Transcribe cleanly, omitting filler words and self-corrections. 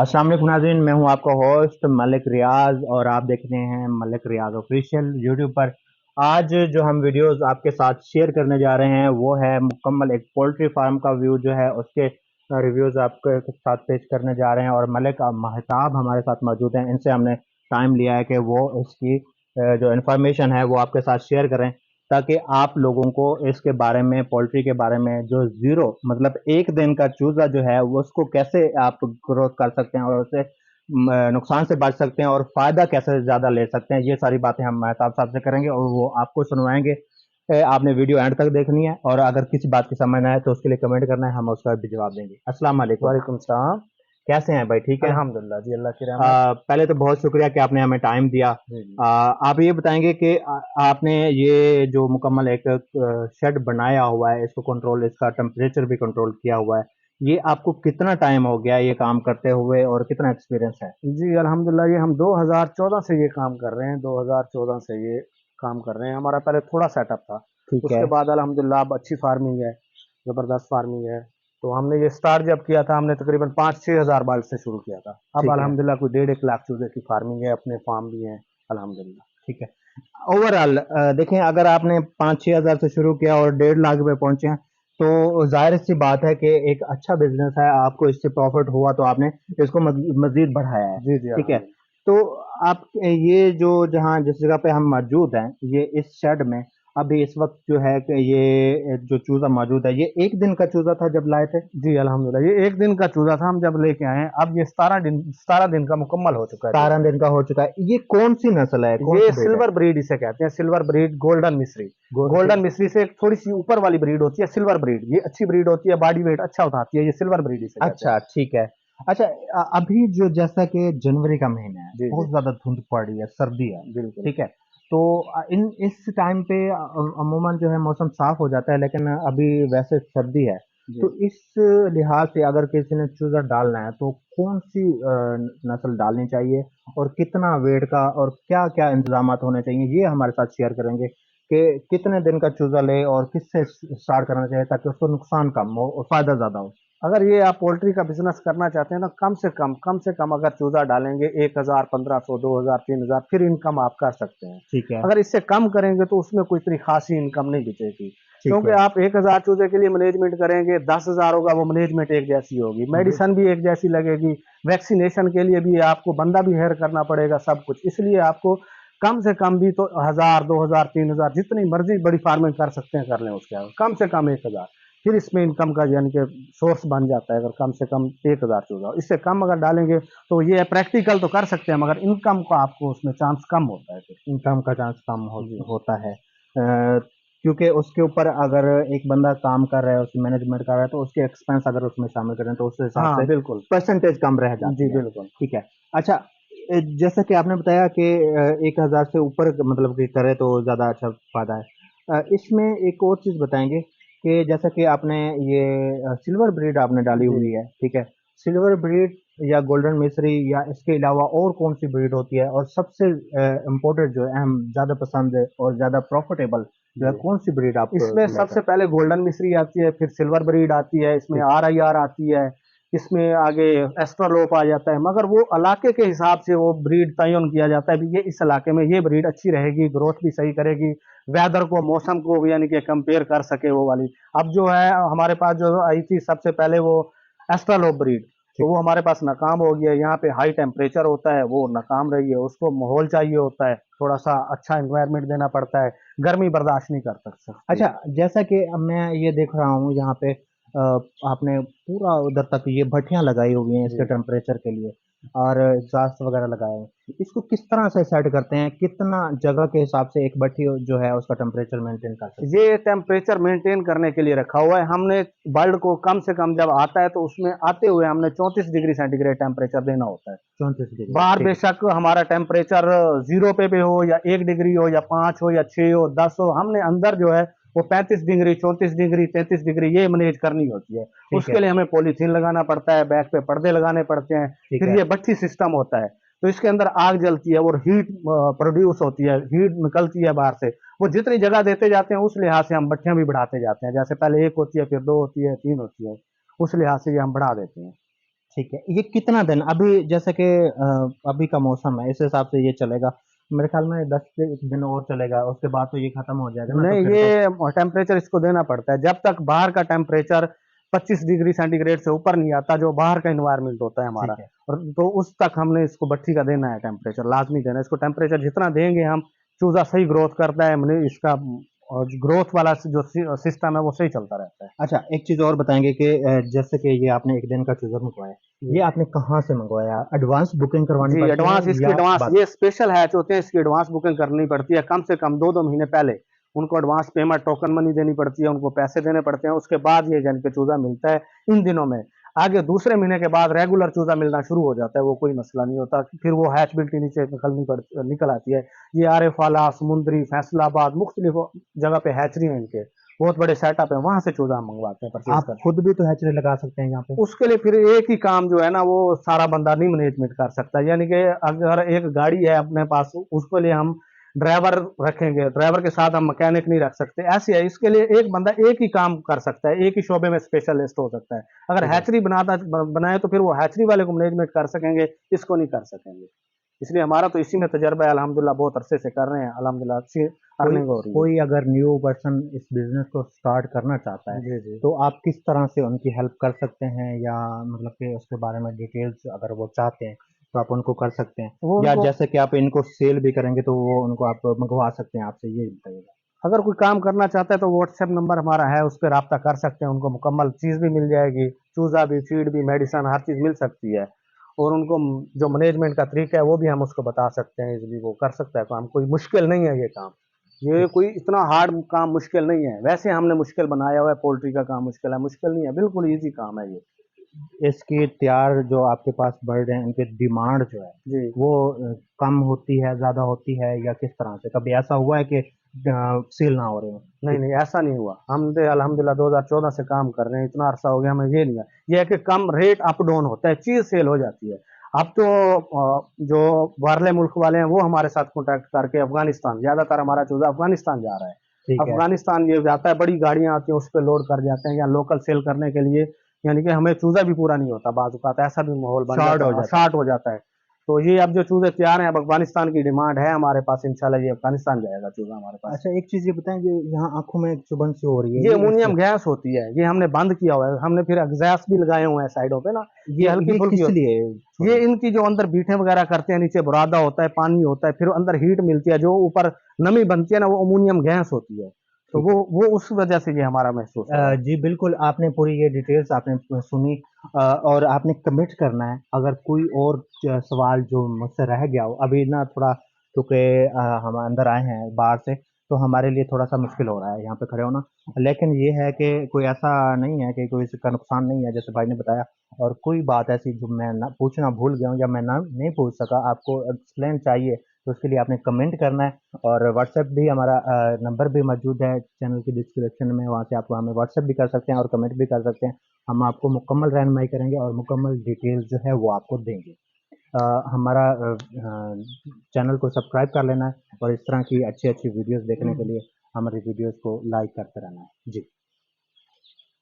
अस्सलाम वालेकुम नाज़रीन, मैं हूं आपका होस्ट मलिक रियाज और आप देख रहे हैं मलिक रियाज ऑफिशियल यूट्यूब पर। आज जो हम वीडियोस आपके साथ शेयर करने जा रहे हैं वो है मुकम्मल एक पोल्ट्री फार्म का व्यू जो है उसके रिव्यूज़ आपके साथ पेश करने जा रहे हैं। और मलिक महताब हमारे साथ मौजूद हैं, इनसे हमने टाइम लिया है कि वो इसकी जो इन्फॉर्मेशन है वो आपके साथ शेयर करें, ताकि आप लोगों को इसके बारे में, पोल्ट्री के बारे में, जो ज़ीरो मतलब एक दिन का चूज़ा जो है वो उसको कैसे आप ग्रोथ कर सकते हैं और उससे नुकसान से बच सकते हैं और फ़ायदा कैसे ज़्यादा ले सकते हैं, ये सारी बातें हम मेहताब साहब से करेंगे और वो आपको सुनवाएंगे। आपने वीडियो एंड तक देखनी है और अगर किसी बात की समझ ना आए तो उसके लिए कमेंट करना है, हम उसका भी जवाब देंगे। अस्सलाम वालेकुम। वालेकुम सलाम। कैसे हैं भाई, ठीक है? अल्हम्दुलिल्लाह जी, अल्लाह की रहमत। पहले तो बहुत शुक्रिया कि आपने हमें टाइम दिया। जी जी। आप ये बताएंगे कि आपने ये जो मुकम्मल एक शेड बनाया हुआ है, इसको कंट्रोल, इसका टेम्परेचर भी कंट्रोल किया हुआ है, ये आपको कितना टाइम हो गया ये काम करते हुए और कितना एक्सपीरियंस है? जी अल्हम्दुलिल्लाह, ये हम 2014 से ये काम कर रहे हैं। 2014 से ये काम कर रहे हैं। हमारा पहले थोड़ा सेटअप था, ठीक है। उसके बाद अल्हम्दुलिल्लाह अब अच्छी फार्मिंग है, ज़बरदस्त फार्मिंग है। तो हमने ये स्टार्ट जब किया था, हमने तकरीबन 5-6 हज़ार बाल्ब से शुरू किया था। अब ठीक है। अल्हम्दुलिल्लाह कोई 1.5 लाख चूज़े की फार्मिंग है, अपने फार्म भी हैं अल्हम्दुलिल्लाह। ठीक है। ओवरऑल देखें, अगर आपने 5-6 हज़ार से शुरू किया और 1.5 लाख पे पहुंचे हैं, तो जाहिर सी बात है कि एक अच्छा बिजनेस है, आपको इससे प्रॉफिट हुआ तो आपने इसको मजीद बढ़ाया है। जी जी ठीक है। अल्हम्दुलिल्लाह। तो आप ये जो, जहाँ जिस जगह पे हम मौजूद हैं, ये इस शेड में अभी इस वक्त जो है कि ये जो चूजा मौजूद है, ये एक दिन का चूजा था जब लाए थे? जी अल्हम्दुलिल्लाह, ये एक दिन का चूज़ा था हम जब लेके आए हैं। अब ये 17 दिन का मुकम्मल हो चुका है 17 चूज़ा। दिन का हो चुका है। ये कौन सी नस्ल है, कौन ये सी ब्रीड है? सिल्वर ब्रीड इसे कहते हैं, सिल्वर ब्रीड गोल्डन मिस्री। गोल्ड। गोल्डन मिस्री से एक थोड़ी सी ऊपर वाली ब्रीड होती है सिल्वर ब्रीड। ये अच्छी ब्रीड होती है, बॉडी वेट अच्छा उठाती है। ये सिल्वर ब्रीड इसे कहते हैं। अच्छा, ठीक है। अच्छा, अभी जो जैसा कि जनवरी का महीना है, जी जी। बहुत ज़्यादा धुंध पड़ रही है, सर्दी है, बिल्कुल। ठीक है? तो इन इस टाइम पे अमूमन जो है मौसम साफ़ हो जाता है, लेकिन अभी वैसे सर्दी है। जी। तो इस लिहाज से अगर किसी ने चूज़ा डालना है, तो कौन-सी नस्ल डालनी चाहिए और कितना वेट का और क्या-क्या इंतज़ामात होने चाहिए, ये हमारे साथ शेयर करेंगे कि कितने दिन का चूज़ा लें और किससे स्टार्ट करना चाहिए ताकि उसको नुकसान कम हो और फ़ायदा ज़्यादा हो? अगर ये आप पोल्ट्री का बिजनेस करना चाहते हैं ना, कम से कम अगर चूजा डालेंगे 1,000, 1,500, 2,000, 3,000, फिर इनकम आप कर सकते हैं। ठीक है, अगर इससे कम करेंगे तो उसमें कोई इतनी खासी इनकम नहीं बिचेगी, ठीक क्योंकि है। आप 1,000 चूजे के लिए मैनेजमेंट करेंगे, 10,000 होगा, वो मैनेजमेंट एक जैसी होगी, मेडिसन भी एक जैसी लगेगी, वैक्सीनेशन के लिए भी आपको बंदा भी हायर करना पड़ेगा, सब कुछ। इसलिए आपको कम से कम भी तो 1,000, 2,000, 3,000 जितनी मर्जी बड़ी फार्मिंग कर सकते हैं, कर लें उसके आगे। कम से कम 1,000, फिर इसमें इनकम का यानी कि सोर्स बन जाता है। अगर कम से कम 1,000 चूजा, इससे कम अगर डालेंगे तो ये है, प्रैक्टिकल तो कर सकते हैं मगर इनकम का आपको उसमें चांस कम होता है फिर। इनकम का चांस कम जी। होता है, क्योंकि उसके ऊपर अगर एक बंदा काम कर रहा है, उसकी मैनेजमेंट कर रहा है, तो उसके एक्सपेंस अगर उसमें शामिल करें तो उस हिसाब हाँ से बिल्कुल। परसेंटेज कम रह जी जाती है। बिल्कुल। ठीक है। अच्छा, जैसा कि आपने बताया कि 1,000 से ऊपर मतलब कि करे तो ज़्यादा अच्छा फ़ायदा है। इसमें एक और चीज़ बताएँगे कि जैसा कि आपने ये सिल्वर ब्रीड आपने डाली जी। हुई है, ठीक है? सिल्वर ब्रीड या गोल्डन मिसरी या इसके अलावा और कौन-सी ब्रीड होती है? और सबसे इम्पोर्टेंट जो है, अहम, ज़्यादा पसंद है और ज़्यादा प्रॉफ़िटेबल जो है, जी। कौन-सी ब्रीड आप इसमें लेकर? सबसे पहले गोल्डन मिस्री आती है, फिर सिल्वर ब्रीड आती है, इसमें ठीक। आरआईआर आती है, इसमें आगे एस्ट्रालोप आ जाता है। मगर वो इलाके के हिसाब से वो ब्रीड तयन किया जाता है, भी ये इस इलाके में ये ब्रीड अच्छी रहेगी, ग्रोथ भी सही करेगी, वेदर को, मौसम को भी यानी कि कंपेयर कर सके वो वाली। अब जो है हमारे पास जो आई थी सबसे पहले वो एस्ट्रालोप ब्रीड, तो ठीक। वो हमारे पास नाकाम हो गया। यहाँ पे हाई टेम्परेचर होता है, वो नाकाम रही है। उसको माहौल चाहिए होता है, थोड़ा सा अच्छा एनवायरनमेंट देना पड़ता है, गर्मी बर्दाश्त नहीं कर सकती। अच्छा, जैसा कि अब मैं ये देख रहा हूँ यहाँ पे, आपने पूरा उधर तक ये भट्टियाँ लगाई हुई हैं इसके जी। टेम्परेचर के लिए और एग्ज़ॉस्ट वगैरह लगाए हैं। इसको किस तरह से सेट करते हैं? कितना जगह के हिसाब से एक भट्टी जो है उसका टेम्परेचर मेंटेन कर सकती है? ये टेम्परेचर मेंटेन करने के लिए रखा हुआ है हमने। बर्ड को कम से कम जब आता है तो उसमें आते हुए हमने 34 डिग्री सेंटीग्रेड टेम्परेचर देना होता है। 34 डिग्री, बाहर ठीक है। बेशक हमारा टेम्परेचर जीरो पे हो या 1 डिग्री हो या 5 हो या 6 हो 10 हो, हमने अंदर जो है वो 35 डिग्री, 34 डिग्री, 33 डिग्री ये मैनेज करनी होती है। ठीक है। उसके लिए हमें पॉलीथीन लगाना पड़ता है, बैक पे पर्दे लगाने पड़ते हैं, ठीक फिर है। ये भट्ठी सिस्टम होता है। तो इसके अंदर आग जलती है और हीट प्रोड्यूस होती है, हीट निकलती है बाहर से। वो जितनी जगह देते जाते हैं उस लिहाज से हम भट्टियां भी बढ़ाते जाते हैं। जैसे पहले एक होती है, फिर दो होती है, तीन होती है, उस लिहाज से ये हम बढ़ा देते हैं। ठीक है, ये कितना दिन अभी जैसे कि अभी का मौसम है, इस हिसाब से ये चलेगा मेरे ख्याल में 10 दिन और चलेगा, उसके बाद तो ये खत्म हो जाएगा ना, तो नहीं, फिर तो। ये टेम्परेचर इसको देना पड़ता है जब तक बाहर का टेम्परेचर 25 डिग्री सेंटीग्रेड से ऊपर नहीं आता, जो बाहर का इन्वायरमेंट होता है हमारा, ठीक है। और तो उस तक हमने इसको भट्ठी का देना है, टेम्परेचर लाजमी देना है इसको। टेम्परेचर जितना देंगे हम, चूजा सही ग्रोथ करता है, हमने इसका और ग्रोथ वाला जो सिस्टम है वो सही चलता रहता है। अच्छा, एक चीज़ और बताएँगे कि जैसे कि ये आपने 1 दिन का चूज़ा मंगवाया, जी ये आपने कहाँ से मंगवाया? एडवांस बुकिंग करवानी जी, पड़ती है एडवांस इसकी या एडवांस बाद में? ये स्पेशल हैच होते हैं, इसकी एडवांस बुकिंग करनी पड़ती है, कम से कम 2-2 महीने पहले उनको एडवांस पेमेंट टोकन मनी देनी पड़ती है, उनको पैसे देने पड़ते हैं, उसके बाद ये जन के चूज़ा मिलता है इन दिनों में। आगे दूसरे महीने के बाद रेगुलर चूज़ा मिलना शुरू हो जाता है, वो कोई मसला नहीं होता, फिर वो हैचबिलिटी नीचे निकल आती है। ये आरिफाला, समुंदरी, फैसलाबाद, मुख्तलिफ जगह पे हैचरी हैं इनके, बहुत बड़े सेटअप है, वहाँ से चूज़ा हम मंगवाते हैं, परचेज़ आप करते हैं। खुद भी तो हैचरी लगा सकते हैं यहाँ पे। उसके लिए फिर एक ही काम जो है ना, वो सारा बंदा नहीं मैनेजमेंट कर सकता, यानी कि अगर एक गाड़ी है अपने पास, उसके लिए हम ड्राइवर रखेंगे, ड्राइवर के साथ हम मैकेनिक नहीं रख सकते, ऐसे है। इसके लिए एक बंदा एक ही काम कर सकता है, एक ही शोबे में स्पेशलिस्ट हो सकता है। अगर ठीक है। हैचरी बनाए तो फिर वो हैचरी वाले को मैनेजमेंट कर सकेंगे, इसको नहीं कर सकेंगे। इसलिए हमारा तो इसी में तजर्बा है, अल्हम्दुलिल्लाह बहुत अरसे से कर रहे हैं, अल्हम्दुलिल्लाह अच्छी कोई अर्निंग हो रही है। कोई अगर न्यू पर्सन इस बिज़नेस को स्टार्ट करना चाहता है, जी जी। तो आप किस तरह से उनकी हेल्प कर सकते हैं या मतलब कि उसके बारे में डिटेल्स अगर वो चाहते हैं, तो आप उनको कर सकते हैं? वो या उनको जैसे कि आप इनको सेल भी करेंगे तो वो उनको आप मँगवा सकते हैं आपसे, ये बताइएगा? अगर कोई काम करना चाहता है तो व्हाट्सएप नंबर हमारा है, उस पे राब्ता कर सकते हैं, उनको मुकम्मल चीज़ भी मिल जाएगी, चूज़ा भी, फीड भी, मेडिसिन हर चीज़ मिल सकती है। और उनको जो मैनेजमेंट का तरीका है वो भी हम उसको बता सकते हैं, इज़िली वो कर सकता है काम, कोई मुश्किल नहीं है ये काम। ये कोई इतना हार्ड काम मुश्किल नहीं है, वैसे हमने मुश्किल बनाया हुआ है, पोल्ट्री का काम मुश्किल नहीं है, बिल्कुल ईज़ी काम है ये। इसकी तैयार जो आपके पास बर्ड हैं, इनकी डिमांड जो है, जी। वो कम होती है, ज़्यादा होती है या किस तरह से? कभी ऐसा हुआ है कि सेल ना हो रहे हों? नहीं, नहीं, ऐसा नहीं हुआ। हम तो अल्हम्दुलिल्लाह 2014 से काम कर रहे हैं, इतना अरसा हो गया, हमें ये नहीं है। ये है कि कम रेट अप डाउन होता है, चीज़ सेल हो जाती है। अब तो जो बाहरले मुल्क वाले हैं, वो हमारे साथ कॉन्टैक्ट करके अफ़गानिस्तान, ज़्यादातर हमारा चूज़ा अफ़गानिस्तान जा रहा है। ठीक है। अफ़गानिस्तान ये जाता है, बड़ी गाड़ियाँ आती हैं, उस पे लोड कर जाते हैं, या लोकल सेल करने के लिए, यानी कि हमें चूज़ा भी पूरा नहीं होता, बाज़ औक़ात ऐसा भी माहौल बन शॉर्ट जाता हो है, जाता है। शॉर्ट हो जाता है। तो ये अब जो चूज़े तैयार हैं, अब अफ़गानिस्तान की डिमांड है हमारे पास, इंशाल्लाह ये अफ़गानिस्तान जाएगा चूज़ा हमारे पास। अच्छा, एक चीज़ ये बताएँ, जो यहाँ आँखों में चुभन सी हो रही है, ये ये इस अमोनियम गैस होती है, ये हमने बंद किया हुआ है, हमने फिर एग्जॉस्ट भी लगाए हुए हैं साइडों पे ना, ये ये हल्की-फुल्की किस होती लिए है। ये छोड़ी? इनकी जो अंदर बीटें वगैरह करते हैं, नीचे बुरादा होता है, पानी होता है, फिर अंदर हीट मिलती है, जो ऊपर नमी बनती है ना, वो अमोनियम गैस होती है। तो ठीक है। वो उस वजह से ये हमारा महसूस हो रहा है। जी बिल्कुल, आपने पूरी ये डिटेल्स आपने सुनी, और आपने कमिट करना है। अगर कोई और सवाल जो मुझसे रह गया हो, अभी ना थोड़ा क्योंकि हम अंदर आए हैं बाहर से, तो हमारे लिए थोड़ा-सा मुश्किल हो रहा है यहाँ पे खड़े होना। लेकिन ये है कि कोई ऐसा नहीं है कि कोई इसका नुकसान नहीं है, जैसे भाई ने बताया, और कोई बात ऐसी जो मैं ना पूछना भूल गया हूँ या मैं ना नहीं पूछ सका, आपको एक्सप्लेन चाहिए, तो उसके लिए आपने कमेंट करना है। और व्हाट्सएप भी हमारा नंबर भी मौजूद है चैनल की डिस्क्रिप्शन में, वहाँ से आप हमें व्हाट्सएप भी कर सकते हैं और कमेंट भी कर सकते हैं। हम आपको मुकम्मल रहनुमाई करेंगे और मुकम्मल डिटेल्स जो है वो आपको देंगे। हमारा चैनल को सब्सक्राइब कर लेना है और इस तरह की अच्छी-अच्छी वीडियोज़ देखने के लिए हमारी वीडियोज़ को लाइक करते रहना है। जी।